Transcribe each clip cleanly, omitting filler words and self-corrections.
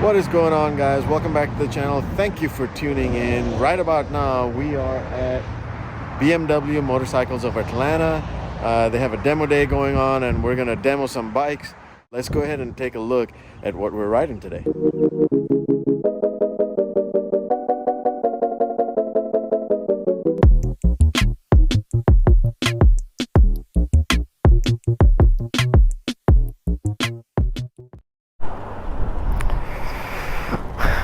What is going on, guys? Welcome back to the channel. Thank you for tuning in. Right about now we are at BMW Motorcycles of Atlanta. They have a demo day going on and we're gonna demo some bikes. Let's go ahead and take a look at what we're riding today.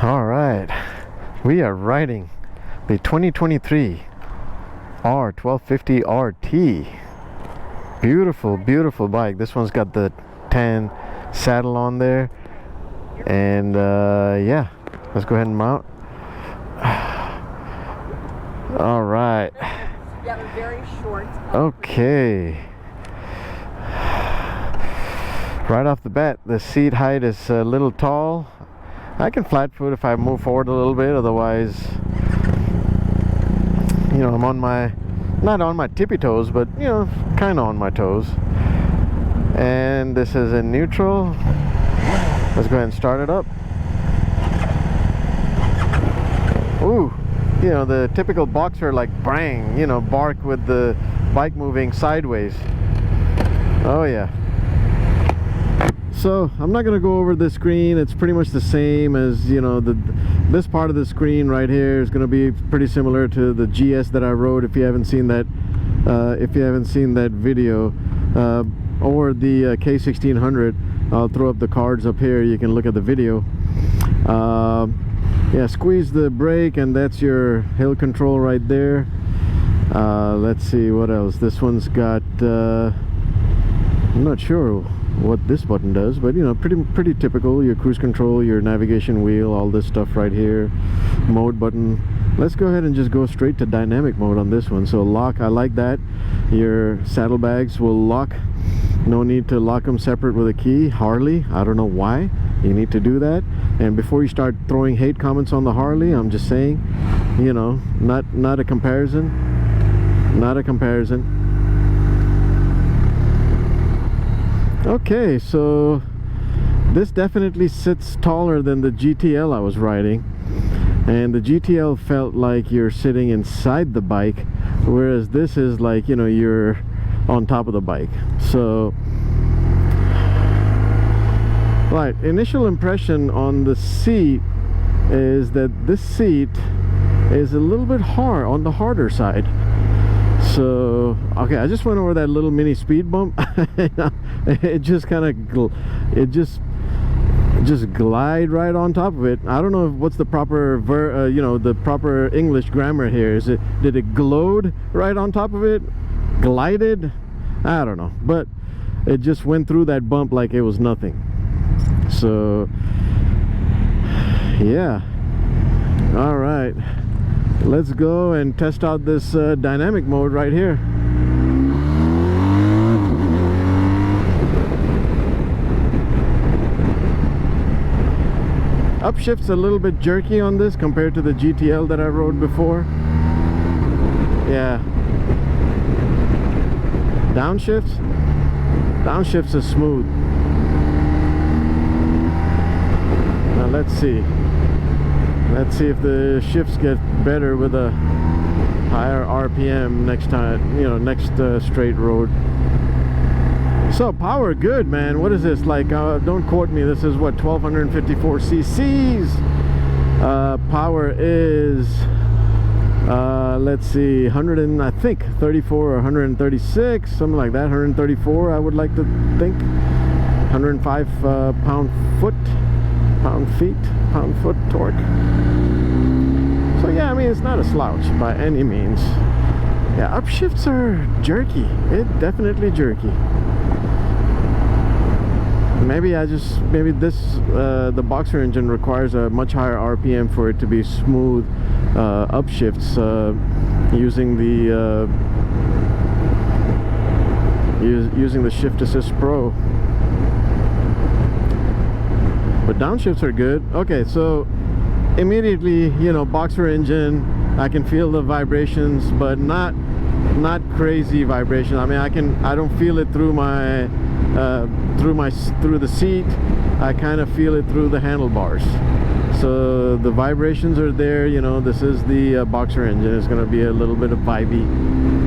All right, we are riding the 2023 R1250 RT. Beautiful, beautiful bike. This one's got the tan saddle on there, and yeah, let's go ahead and mount. All right. Yeah, they're very short. Okay. Right off the bat, the seat height is a little tall. I can flat foot if I move forward a little bit, otherwise, you know, I'm on my, not on my tippy toes, but, you know, kind of on my toes. And this is in neutral. Let's go ahead and start it up. Ooh, you know, the typical boxer like bang, you know, bark with the bike moving sideways. Oh yeah. So I'm not going to go over the screen. It's pretty much the same as, you know, this part of the screen right here is going to be pretty similar to the GS that I rode. If you haven't seen that, video, or the K1600, I'll throw up the cards up here. You can look at the video. Yeah, squeeze the brake, and that's your hill control right there. Let's see what else. This one's got. I'm not sure what this button does, but you know, pretty typical. Your cruise control, your navigation wheel, all this stuff right here. Mode button. Let's go ahead and just go straight to dynamic mode on this one. So lock, I like that. Your saddlebags will lock. No need to lock them separate with a key. Harley, I don't know why you need to do that. And before you start throwing hate comments on the Harley, I'm just saying, you know, not a comparison. Not a comparison. Okay, so this definitely sits taller than the GTL I was riding, and the GTL felt like you're sitting inside the bike, whereas this is like, you know, you're on top of the bike. So right, initial impression on the seat is that this seat is a little bit hard, on the harder side. So okay, I just went over that little mini speed bump. It just kind of just glide right on top of it. I don't know what's the proper you know, the proper English grammar here. Is it, did it glode right on top of it? Glided? I don't know, but it just went through that bump like it was nothing. So yeah, all right, let's go and test out this dynamic mode right here. Upshift's a little bit jerky on this compared to the GTL that I rode before. Yeah. Downshifts is smooth. Now let's see. Let's see if the shifts get better with a higher RPM next time, you know, next straight road. So power good, man. What is this like? Don't quote me. This is what, 1254 cc's. Power is let's see, 100 and I think 34 or 136, something like that. 134, I would like to think. 105 pound-foot torque. So yeah, I mean, it's not a slouch by any means. Yeah, upshifts are jerky. It definitely jerky. Maybe this the Boxer engine requires a much higher RPM for it to be smooth upshifts, using the Shift Assist Pro. But downshifts are good. Okay, so immediately, you know, Boxer engine, I can feel the vibrations, but not crazy vibration. I mean, I don't feel it through my through the seat. I kind of feel it through the handlebars. So the vibrations are there, you know. This is the Boxer engine. It's going to be a little bit of vibey.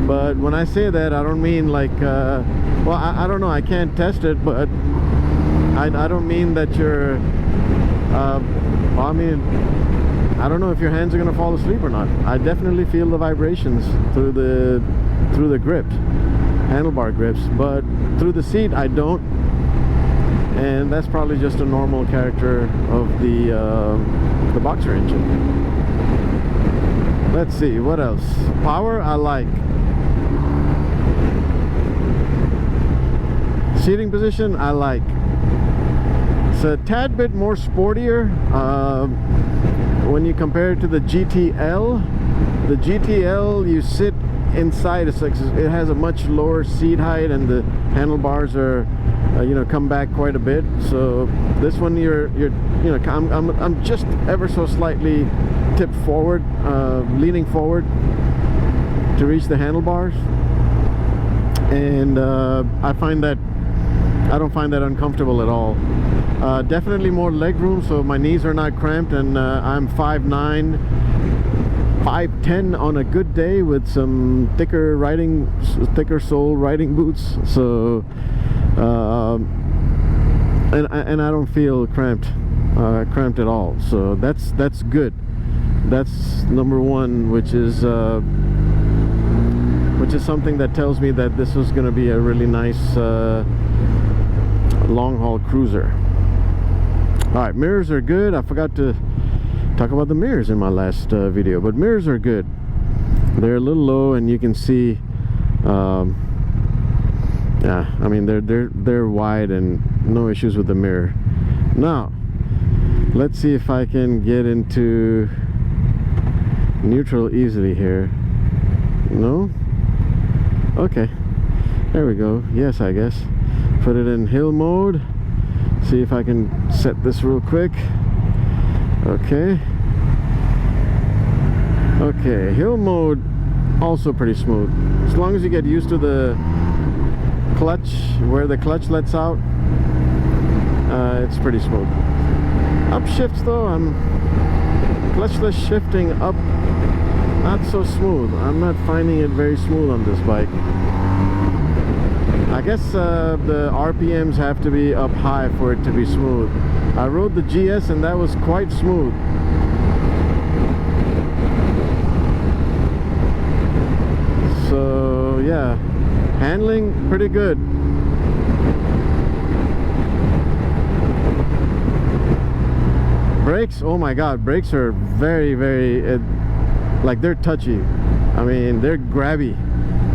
But when I say that, I don't mean like, well, I don't know, I can't test it, but I don't mean that you're, well, I mean, I don't know if your hands are going to fall asleep or not. I definitely feel the vibrations through the grips, handlebar grips, but through the seat I don't. And that's probably just a normal character of the Boxer engine. Let's see, what else? Power, I like. Seating position, I like. It's a tad bit more sportier when you compare it to the GTL. The GTL, you sit inside, it's like, it has a much lower seat height, and the handlebars are you know, come back quite a bit. So this one, you're you know, I'm just ever so slightly tipped forward, leaning forward to reach the handlebars, and I don't find that uncomfortable at all. Definitely more leg room, so my knees are not cramped, and I'm 5'9", 5'10" on a good day with some thicker sole riding boots. So and I don't feel cramped at all. So that's good. That's number one, which is something that tells me that this is going to be a really nice long haul cruiser. All right, mirrors are good. I forgot to talk about the mirrors in my last video, but mirrors are good. They're a little low, and you can see yeah, I mean, they're wide and no issues with the mirror. Now let's see if I can get into neutral easily here. No? Okay, there we go. Yes, I guess. Put it in hill mode. See if I can set this real quick. Okay. Okay, hill mode also pretty smooth. As long as you get used to the clutch, where the clutch lets out, it's pretty smooth. Upshifts though, I'm clutchless shifting up, not so smooth. I'm not finding it very smooth on this bike. I guess the RPMs have to be up high for it to be smooth. I rode the GS and that was quite smooth. So yeah, handling pretty good. Brakes, oh my god, brakes are very like, they're touchy. I mean, they're grabby.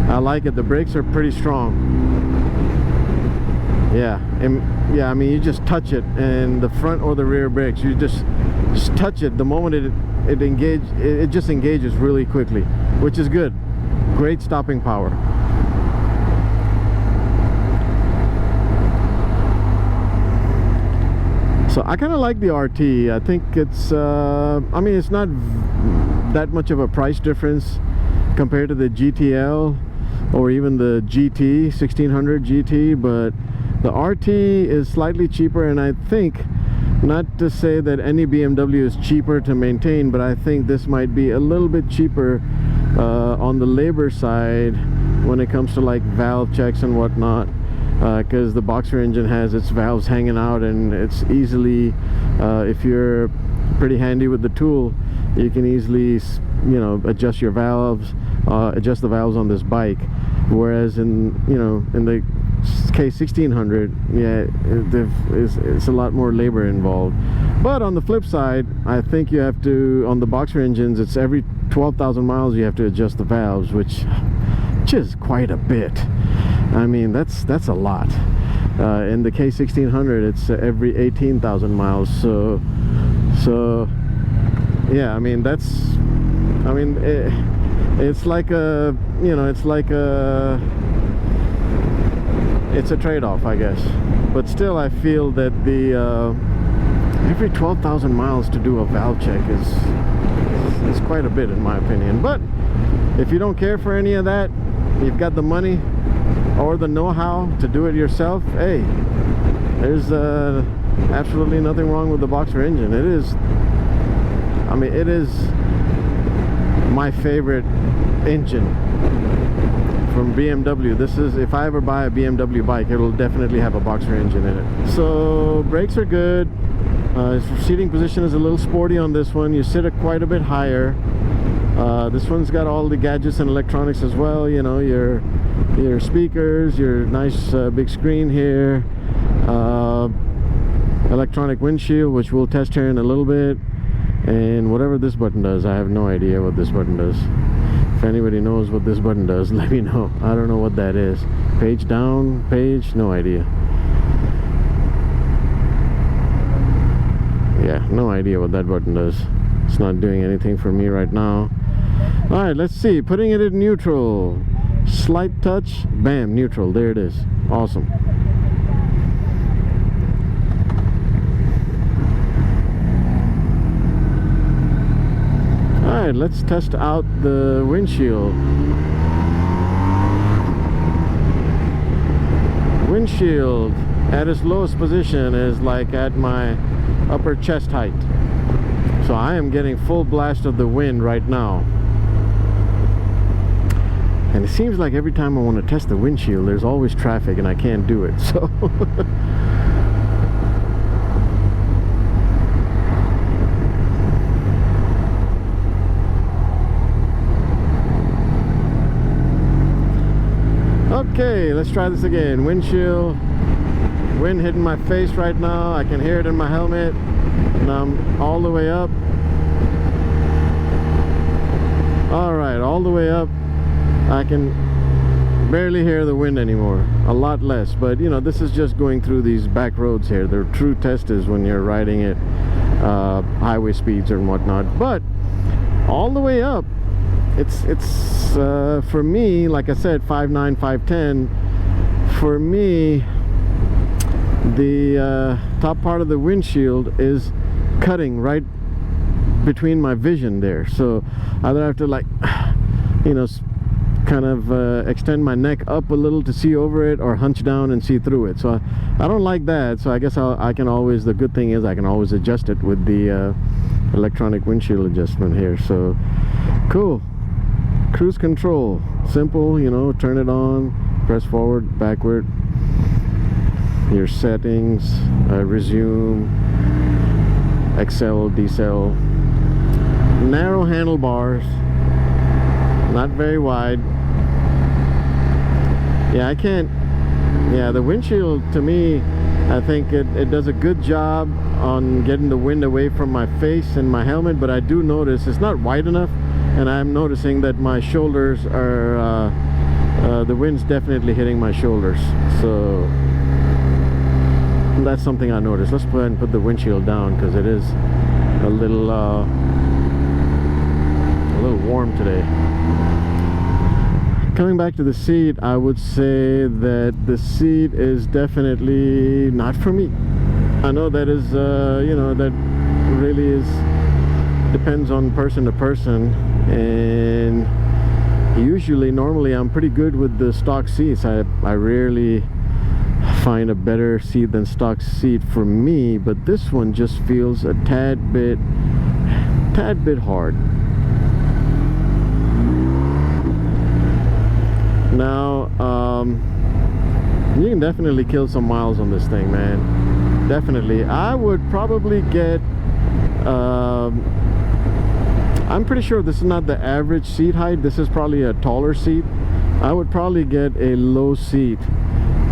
I like it. The brakes are pretty strong. Yeah, and yeah, I mean, you just touch it, and the front or the rear brakes, you just touch it. The moment it just engages really quickly, which is good. Great stopping power. So I kind of like the RT. I think it's I mean, it's not that much of a price difference compared to the GTL or even the GT 1600 GT, but the RT is slightly cheaper. And I think, not to say that any BMW is cheaper to maintain, but I think this might be a little bit cheaper on the labor side when it comes to like valve checks and whatnot, because the Boxer engine has its valves hanging out, and it's easily, if you're pretty handy with the tool, you can easily, you know, adjust your valves, adjust the valves on this bike. Whereas in, you know, in the K1600, yeah, it's a lot more labor involved. But on the flip side, I think you have to, on the Boxer engines, it's every 12,000 miles you have to adjust the valves, which is quite a bit. I mean, that's a lot. In the K1600, it's every 18,000 miles. So yeah, I mean, it's like a, you know, it's a trade-off, I guess. But still, I feel that the every 12,000 miles to do a valve check is quite a bit, in my opinion. But if you don't care for any of that, you've got the money or the know-how to do it yourself, hey, there's absolutely nothing wrong with the Boxer engine. It is, I mean, it is my favorite engine from BMW. This is, if I ever buy a BMW bike, it'll definitely have a Boxer engine in it. So brakes are good. Seating position is a little sporty on this one. You sit quite a bit higher. This one's got all the gadgets and electronics as well. You know, your speakers, your nice big screen here, electronic windshield, which we'll test here in a little bit, and whatever this button does, I have no idea what this button does. If anybody knows what this button does, let me know. I don't know what that is. Page down, page, no idea. Yeah, no idea what that button does. It's not doing anything for me right now. Alright, let's see. Putting it in neutral. Slight touch. Bam, neutral. There it is. Awesome. Alright, let's test out the windshield. Windshield at its lowest position is like at my upper chest height. So I am getting full blast of the wind right now. And it seems like every time I want to test the windshield, there's always traffic and I can't do it. So okay, let's try this again. Windshield, wind hitting my face right now. I can hear it in my helmet, and I'm all the way up. All right, all the way up. I can barely hear the wind anymore, a lot less. But you know, this is just going through these back roads here. The true test is when you're riding at highway speeds and whatnot. But all the way up, it's for me, like I said, 5'9", 5'10". For me, the top part of the windshield is cutting right between my vision there. So either I have to, like, you know, kind of extend my neck up a little to see over it, or hunch down and see through it. So I don't like that. So I guess I can always, the good thing is I can always adjust it with the electronic windshield adjustment here. So cool. Cruise control, simple, you know, turn it on, press forward, backward, your settings, resume, accel, decel, narrow handlebars, not very wide. Yeah, I can't, yeah, the windshield, to me, I think it does a good job on getting the wind away from my face and my helmet, but I do notice it's not wide enough, and I'm noticing that my shoulders are, the wind's definitely hitting my shoulders. So that's something I noticed. Let's go ahead and put the windshield down, because it is a little warm today. Coming back to the seat, I would say that the seat is definitely not for me. I know that is, you know, that really is, depends on person to person, and normally I'm pretty good with the stock seats. I rarely find a better seat than stock seat for me, but this one just feels a tad bit hard. Now, you can definitely kill some miles on this thing, man. Definitely. I would probably get, I'm pretty sure this is not the average seat height. This is probably a taller seat. I would probably get a low seat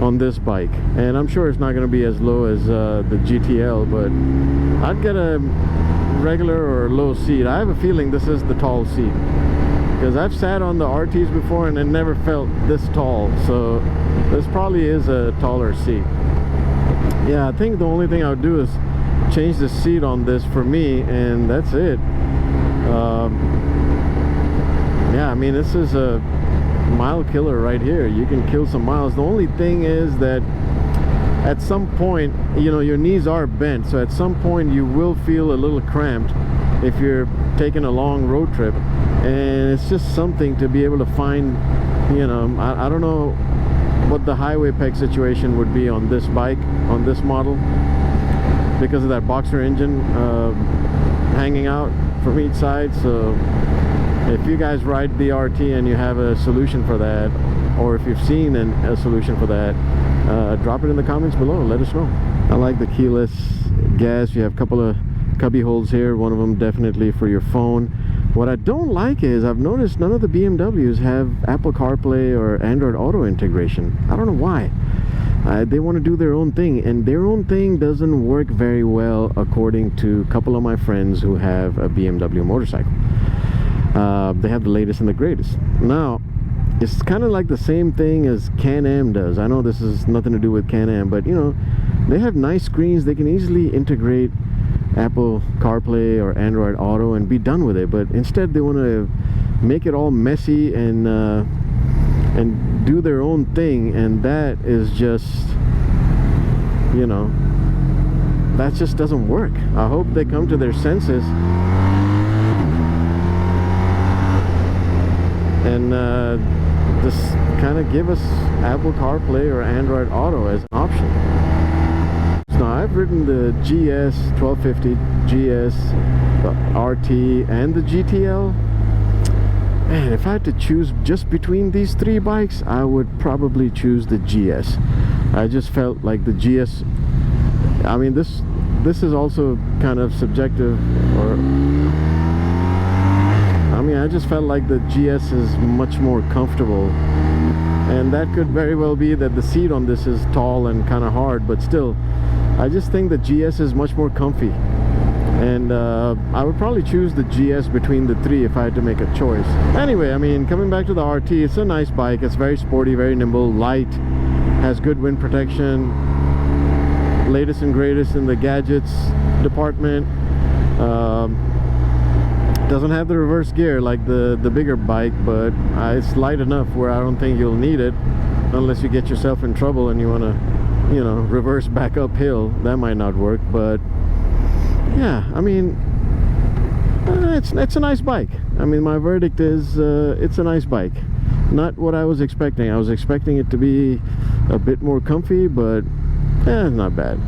on this bike, and I'm sure it's not going to be as low as the GTL, but I'd get a regular or low seat. I have a feeling this is the tall seat, because I've sat on the RTs before and it never felt this tall. So this probably is a taller seat. Yeah, I think the only thing I would do is change the seat on this for me, and that's it. Yeah, I mean, this is a mile killer right here. You can kill some miles. The only thing is that at some point, you know, your knees are bent, so at some point you will feel a little cramped if you're taking a long road trip. And it's just something to be able to find, you know, I don't know what the highway peg situation would be on this bike, on this model, because of that boxer engine hanging out from each side. So if you guys ride the RT and you have a solution for that, or if you've seen a solution for that, drop it in the comments below. Let us know. I like the keyless gas. You have a couple of cubby holes here, one of them definitely for your phone. What I don't like is I've noticed none of the BMWs have Apple CarPlay or Android Auto integration. I don't know why. They want to do their own thing, and their own thing doesn't work very well according to a couple of my friends who have a BMW motorcycle. They have the latest and the greatest. Now, it's kind of like the same thing as Can-Am does. I know this is nothing to do with Can-Am, but you know, they have nice screens. They can easily integrate Apple CarPlay or Android Auto and be done with it, but instead they want to make it all messy and do their own thing, and that is just, you know, that just doesn't work. I hope they come to their senses and just kind of give us Apple CarPlay or Android Auto as an option. Now, I've ridden the GS 1250, GS, the RT, and the GTL. Man, if I had to choose just between these three bikes, I would probably choose the GS. I just felt like the GS, I mean, this is also kind of subjective, or I mean, I just felt like the GS is much more comfortable, and that could very well be that the seat on this is tall and kind of hard, but still, I just think the GS is much more comfy, and I would probably choose the GS between the three if I had to make a choice. Anyway, I mean, coming back to the RT, it's a nice bike. It's very sporty, very nimble, light, has good wind protection, latest and greatest in the gadgets department. Doesn't have the reverse gear like the bigger bike, but it's light enough where I don't think you'll need it unless you get yourself in trouble and you want to, you know, reverse back uphill. That might not work, but yeah, I mean, it's a nice bike. I mean, my verdict is it's a nice bike. Not what I was expecting. I was expecting it to be a bit more comfy, but not bad.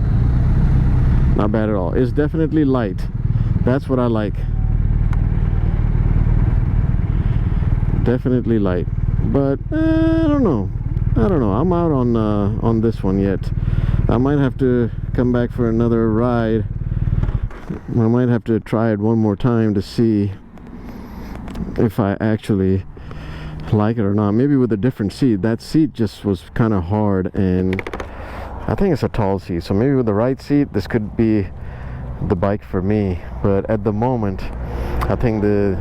Not bad at all. It's definitely light. That's what I like. Definitely light, but I don't know. I'm out on this one yet. I might have to come back for another ride. I might have to try it one more time to see if I actually like it or not. Maybe with a different seat. That seat just was kind of hard, and I think it's a tall seat, so maybe with the right seat this could be the bike for me. But at the moment, I think the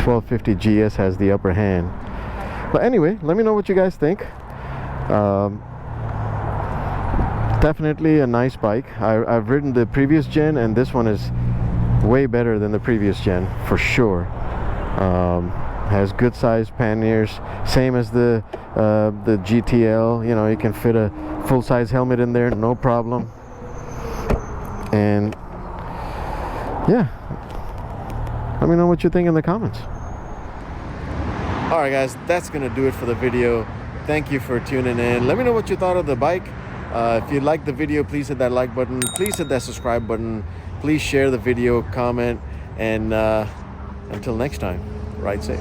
1250 GS has the upper hand. But anyway, let me know what you guys think. Definitely a nice bike. I've ridden the previous gen, and this one is way better than the previous gen for sure. Has good size panniers, same as the GTL. You know, you can fit a full-size helmet in there, no problem. And yeah, let me know what you think in the comments. Alright guys, that's gonna do it for the video. Thank you for tuning in. Let me know what you thought of the bike. If you liked the video, please hit that like button, please hit that subscribe button, please share the video, comment, and until next time, ride safe.